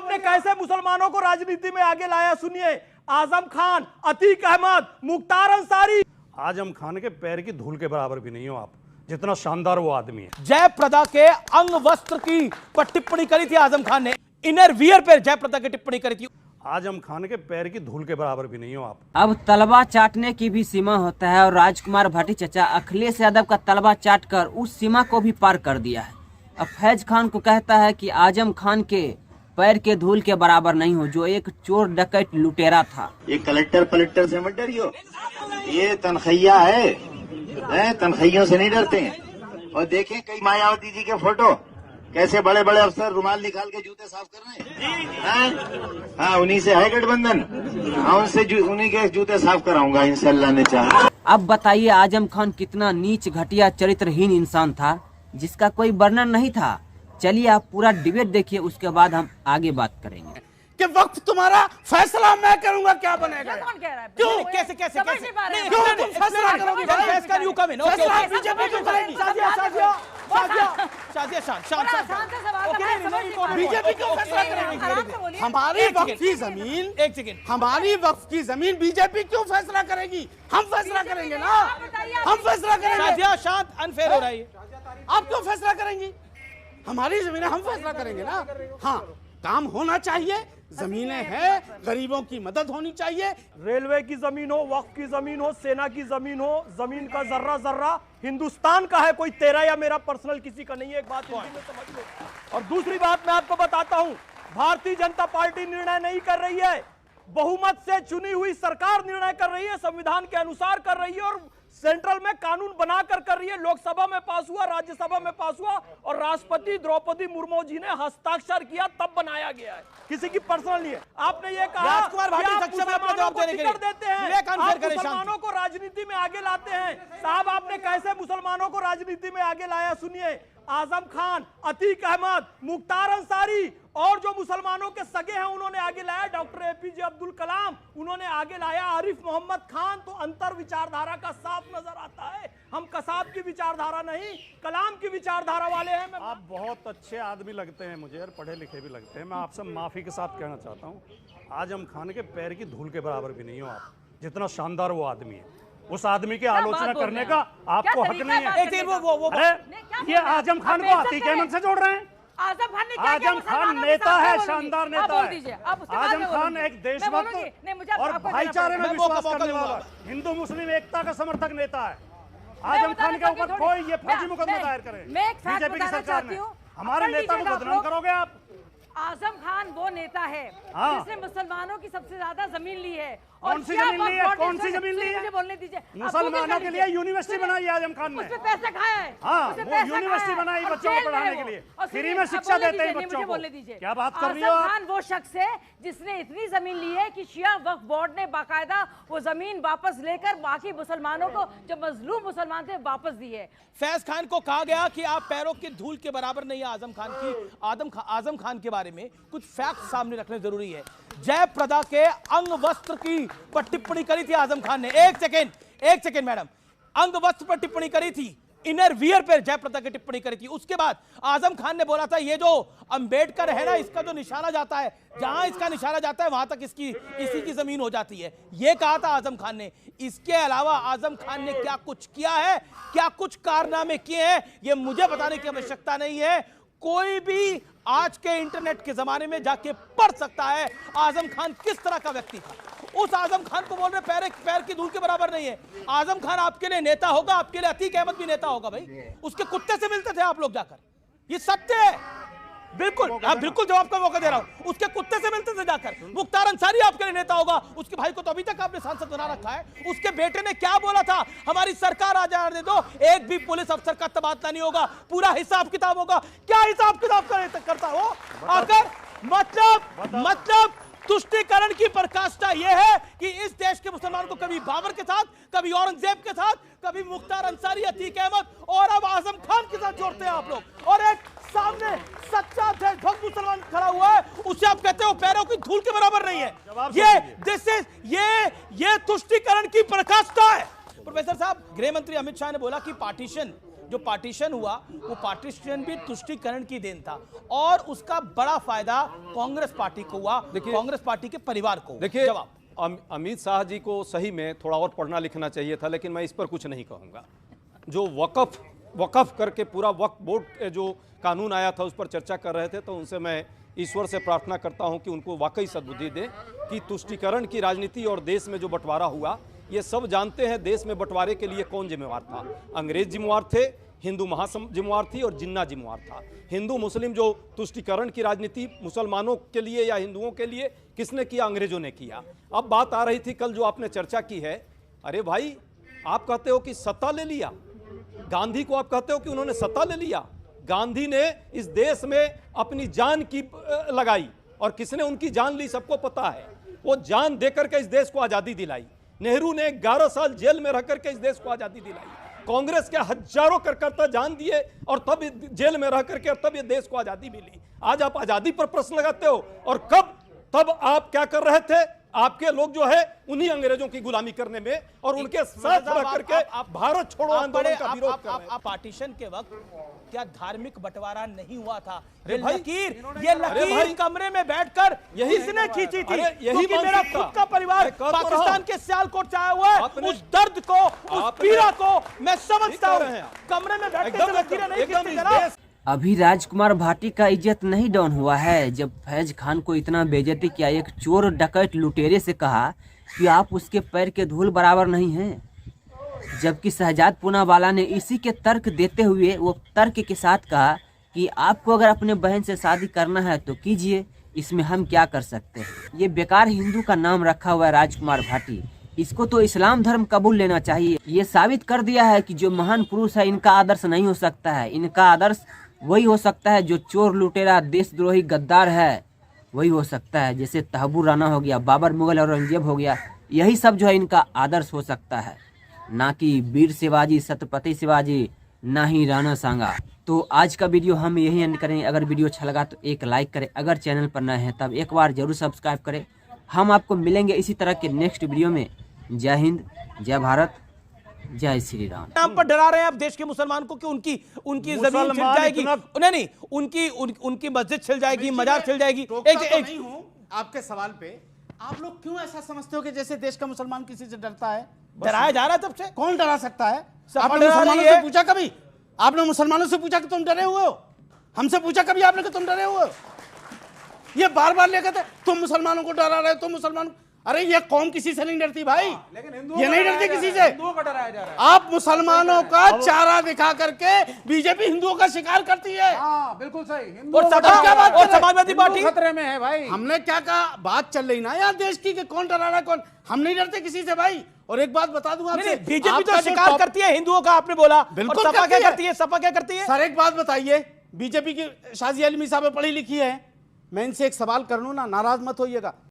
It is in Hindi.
आपने कैसे मुसलमानों को राजनीति में आगे लाया, सुनिए। आजम खान, अतीक अहमद, मुख्तार अंसारी। आजम खान के पैर की धूल के बराबर भी नहीं हो आप, जितना शानदार वो आदमी है। जयप्रदा के अंग वस्त्र की पर टिप्पणी करी थी आजम खान ने, इनर वियर पर जयप्रदा की टिप्पणी करी थी। आजम खान के पैर की धूल के बराबर भी नहीं हो आप। अब तलबा चाटने की भी सीमा होता है और राजकुमार भट्टी चचा अखिलेश यादव का तलबा चाट कर उस सीमा को भी पार कर दिया है। अब फैज खान को कहता है कि आजम खान के पैर के धूल के बराबर नहीं हो, जो एक चोर डकैत लुटेरा था। ये कलेक्टर से मत डरियो, ये तनखैया है, तनखैयों से नहीं डरते हैं। और देखें कई मायावती जी के फोटो, कैसे बड़े बड़े अफसर रुमाल निकाल के जूते साफ कर रहे हैं। हाँ, उन्हीं से है गठबंधन। हाँ, उन्हीं के जूते साफ कराऊंगा इंशाल्लाह ने चाहा। अब बताइए आजम खान कितना नीच घटिया चरित्रहीन इंसान था, जिसका कोई वर्णन नहीं था। चलिए आप पूरा डिबेट देखिए, उसके बाद हम आगे बात करेंगे। कि वक्त तुम्हारा, फैसला मैं करूंगा क्या बनेगा। कौन कह रहा है? क्यों, कैसे कैसे कैसे नहीं, क्यों तुम फैसला करोगे? फैसला you come in, okay okay. BJP क्यों करेगी? शाजिया बीजेपी क्यों फैसला करेगी? हमारी वक्फ की जमीन, एक सेकंड, हमारी वक्फ की जमीन बीजेपी क्यों फैसला करेगी? हम फैसला करेंगे ना, हम फैसला करेंगे। शाजिया शांत, अनफेयर हो रहा है। आप क्यों फैसला करेंगी? हमारी जमीन है, हम फैसला करेंगे ना। हाँ, काम होना चाहिए, जमीनें हैं, गरीबों की मदद होनी चाहिए। रेलवे की जमीन हो, वक्फ की जमीन हो, सेना की जमीन हो, जमीन का जर्रा जर्रा हिंदुस्तान का है, कोई तेरा या मेरा पर्सनल किसी का नहीं है। एक बात हिंदी में समझ लो। और दूसरी बात मैं आपको बताता हूं, भारतीय जनता पार्टी निर्णय नहीं कर रही है, बहुमत से चुनी हुई सरकार निर्णय कर रही है, संविधान के अनुसार कर रही है और सेंट्रल में कानून बनाकर कर रही है। लोकसभा में पास हुआ, राज्यसभा में पास हुआ और राष्ट्रपति द्रौपदी मुर्मू जी ने हस्ताक्षर किया, तब बनाया गया है, किसी की पर्सनल नहीं है। आपने ये कहा राजकुमार भाटी सक्षम है अपना जवाब देने के लिए। देते हैं, आप मुसलमानों को राजनीति में आगे लाते हैं। साहब आपने कैसे मुसलमानों को राजनीति में आगे लाया, सुनिए। आजम खान, अतीक अहमद, मुख्तार अंसारी और जो मुसलमानों के सगे हैं उन्होंने आगे लाया। डॉक्टर एपीजे अब्दुल कलाम उन्होंने आगे लाया। आरिफ मोहम्मद खान। तो अंतर विचारधारा का साफ नजर आता है। हम कसाब की विचारधारा नहीं, कलाम की विचारधारा वाले हैं। आप बहुत अच्छे आदमी लगते हैं मुझे और पढ़े लिखे भी लगते हैं। मैं आपसे माफी के साथ कहना चाहता हूँ, आजम खान के पैर की धूल के बराबर भी नहीं हो आप, जितना शानदार वो आदमी है। उस आदमी की आलोचना करने का आपको हक नहीं है। अरे ये आजम खान को अतीक अहमद से जोड़ रहे हैं। आजम खान नेता है, शानदार नेता है। आजम खान एक देशभक्त और भाईचारे में विश्वास करने वाला, हिंदू मुस्लिम एकता का समर्थक नेता है। आजम खान के ऊपर कोई ये फर्जी मुकदमा दायर करे बीजेपी की सरकार ने, हमारे नेता को बदनाम करोगे आप। आजम खान वो नेता है जिसने मुसलमानों की सबसे ज्यादा जमीन ली है। कौन सी जमीन ली है? कौन सी जमीन ली है? मुझे बोलने दीजिए। मुसलमानों के लिए यूनिवर्सिटी बनाई है आजम खान ने। उसमें पैसे खाया है। हाँ, वो यूनिवर्सिटी बनाई बच्चों को पढ़ाने के लिए, फ्री में शिक्षा देते हैं बच्चों को। क्या बात कर रही हो आप? आजम खान वो शख्स है जिसने इतनी जमीन ली है कि शिया वक्फ बोर्ड ने बाकायदा वो जमीन वापस लेकर बाकी मुसलमानों को, जो मजलूम मुसलमान थे, वापस दी है। फैज खान को कहा गया कि आप पैरों की धूल के बराबर नहीं है आजम खान की। आजम खान के बारे में कुछ फैक्ट सामने रखने जरूरी है। जयप्रदा के अंग वस्त्र की पर टिप्पणी करी थी आजम खान ने। एक सेकेंड मैडम, अंग वस्त्र पर टिप्पणी करी थी, इनर वियर पर जयप्रदा की टिप्पणी करी थी। उसके बाद आजम खान ने बोला था ये जो अंबेडकर है ना, इसका जो निशाना जाता है, जहां इसका निशाना जाता है वहां तक इसी की जमीन हो जाती है, ये कहा था आजम खान ने। इसके अलावा आजम खान ने क्या कुछ किया है, क्या कुछ कारनामे किए हैं, ये मुझे बताने की आवश्यकता नहीं है। कोई भी आज के इंटरनेट के जमाने में जाके पढ़ सकता है आजम खान किस तरह का व्यक्ति था। उस आजम खान को बोल रहे पैर की धूल के बराबर नहीं है। आजम खान आपके लिए नेता होगा, आपके लिए अतीक अहमद भी नेता होगा भाई। उसके कुत्ते से मिलते थे आप लोग जाकर, ये सत्य है। बिल्कुल, आप बिल्कुल जवाब का मौका दे रहा हूं। उसके कुत्ते से मिलते थे जाकर। मुख्तार अंसारी आपके लिए नेता होगा, उसके भाई को तो अभी तक आपने सांसद बना रखा है। उसके बेटे ने क्या बोला था, हमारी सरकार आ जाने दो, एक भी पुलिस अफसर का तबादला नहीं होगा, पूरा हिसाब किताब होगा। क्या हिसाब किताब करता हो आकर? मतलब तुष्टीकरण की पराकाष्ठा यह है कि इस देश के मुसलमानों को कभी बाबर के साथ, कभी औरंगजेब के साथ, कभी मुख्तार अंसारी, अतीक अहमद और अब आजम खान के साथ जोड़ते हैं आप लोग। और एक सामने सच्चा देशभक्त मुसलमान खड़ा हुआ है, उसे आप कहते हो पैरों की धूल के बराबर नहीं है। ये तुष्टीकरण की पराकाष्ठा है। प्रोफेसर साहब, गृह मंत्री अमित शाह ने बोला कि पार्टीशन जो पार्टीशन हुआ वो पार्टीशन भी तुष्टीकरण की देन था और उसका बड़ा फायदा कांग्रेस पार्टी को हुआ, कांग्रेस पार्टी के परिवार को। देखिए, जवाब अमित शाह जी को सही में थोड़ा और पढ़ना लिखना चाहिए था, लेकिन मैं इस पर कुछ नहीं कहूँगा। जो वक़फ़ करके पूरा वक्फ बोर्ड जो कानून आया था उस पर चर्चा कर रहे थे, तो उनसे मैं ईश्वर से प्रार्थना करता हूं कि उनको वाकई सद्बुद्धि दे कि तुष्टीकरण की राजनीति और देश में जो बंटवारा हुआ, ये सब जानते हैं देश में बंटवारे के लिए कौन जिम्मेवार था। अंग्रेज जिम्मेवार थे, हिंदू महासम जिम्मेवार थी और जिन्ना जिम्मेवार था। हिंदू मुस्लिम जो तुष्टीकरण की राजनीति मुसलमानों के लिए या हिंदुओं के लिए किसने किया? अंग्रेजों ने किया। अब बात आ रही थी कल जो आपने चर्चा की है, अरे भाई आप कहते हो कि सत्ता ले लिया, गांधी को आप कहते हो कि उन्होंने सत्ता ले लिया। गांधी ने इस देश में अपनी जान की लगाई और किसने उनकी जान ली सबको पता है। वो जान देकर के इस देश को आजादी दिलाई। नेहरू ने 11 साल जेल में रह करके इस देश को आजादी दिलाई। कांग्रेस के हजारों कार्यकर्ता जान दिए और तब जेल में रह करके तब ये देश को आजादी मिली। आज आप आजादी पर प्रश्न लगाते हो और तब आप क्या कर रहे थे? आपके लोग जो है उन्हीं अंग्रेजों की गुलामी करने में और उनके साथ रह करके भारत छोड़ो आंदोलन का विरोध कर रहे हैं। पार्टीशन के वक्त क्या धार्मिक बंटवारा नहीं हुआ था? ये लकीर कमरे में बैठकर किसने खींची थी? क्योंकि मेरा खुद का परिवार पाकिस्तान के सियालकोट से आया हुआ है। उस दर्द को, उस पीड़ा को मैं समझता हूं। कमरे में बैठकर लकीरें नहीं खींचती जनाब। अभी राजकुमार भाटी का इज्जत नहीं डाउन हुआ है जब फैज खान को इतना बेइज्जती किया। एक चोर डकैत लुटेरे से कहा कि आप उसके पैर के धूल बराबर नहीं हैं, जबकि शहजाद पूनावाला ने इसी के तर्क देते हुए वो तर्क के साथ कहा कि आपको अगर अपने बहन से शादी करना है तो कीजिए, इसमें हम क्या कर सकते हैं। ये बेकार हिंदू का नाम रखा हुआ है राजकुमार भाटी, इसको तो इस्लाम धर्म कबूल लेना चाहिए। ये साबित कर दिया है कि जो महान पुरुष है इनका आदर्श नहीं हो सकता है। इनका आदर्श वही हो सकता है जो चोर लुटेरा देशद्रोही गद्दार है, वही हो सकता है। जैसे तहबूर राणा हो गया, बाबर मुगल औरंगजेब हो गया, यही सब जो है इनका आदर्श हो सकता है, ना कि वीर शिवाजी, छत्रपति शिवाजी, ना ही राणा सांगा। तो आज का वीडियो हम यही एंड करेंगे। अगर वीडियो अच्छा लगा तो एक लाइक करें, अगर चैनल पर नए हैं तब एक बार जरूर सब्सक्राइब करें। हम आपको मिलेंगे इसी तरह के नेक्स्ट वीडियो में। जय हिंद, जय भारत, जय श्री राम। नाम पर डरा रहे हैं आप देश के मुसलमान को कि उनकी जमीन छिल जाएगी, नहीं उनकी मस्जिद छिल जाएगी, मजार छिल जाएगी। नहीं हूं आपके सवाल पे, आप लोग क्यों ऐसा समझते हो कि जैसे देश का मुसलमान किसी से डरता है? डराया जा रहा है तब से। कौन डरा सकता है? आपने मुसलमानों से पूछा कभी? आपने मुसलमानों से पूछा कि तुम डरे हुए हो? हमसे पूछा कभी आपने कि तुम डरे हुए हो? ये बार बार लेकर थे तुम मुसलमानों को डरा रहे हो, तुम मुसलमान। अरे ये कौम किसी से नहीं डरती भाई, ये नहीं डरती किसी से। आप मुसलमानों का चारा दिखा करके बीजेपी हिंदुओं का शिकार करती है। बिल्कुल सही। और समाजवादी पार्टी खतरे में है भाई। हमने क्या कहा? बात चल रही ना यार देश की कि कौन डरा रहा है कौन। हम नहीं डरते किसी से भाई। और एक बात बता दूं आपसे, बीजेपी तो शिकार करती है हिंदुओं का, आपने बोला। बिल्कुल सपा क्या करती है? सपा क्या करती है? सर एक बात बताइए, बीजेपी की शाजी आलमी साहब पढ़ी लिखी है, मैं इनसे एक सवाल कर लूं ना, नाराज मत होइएगा।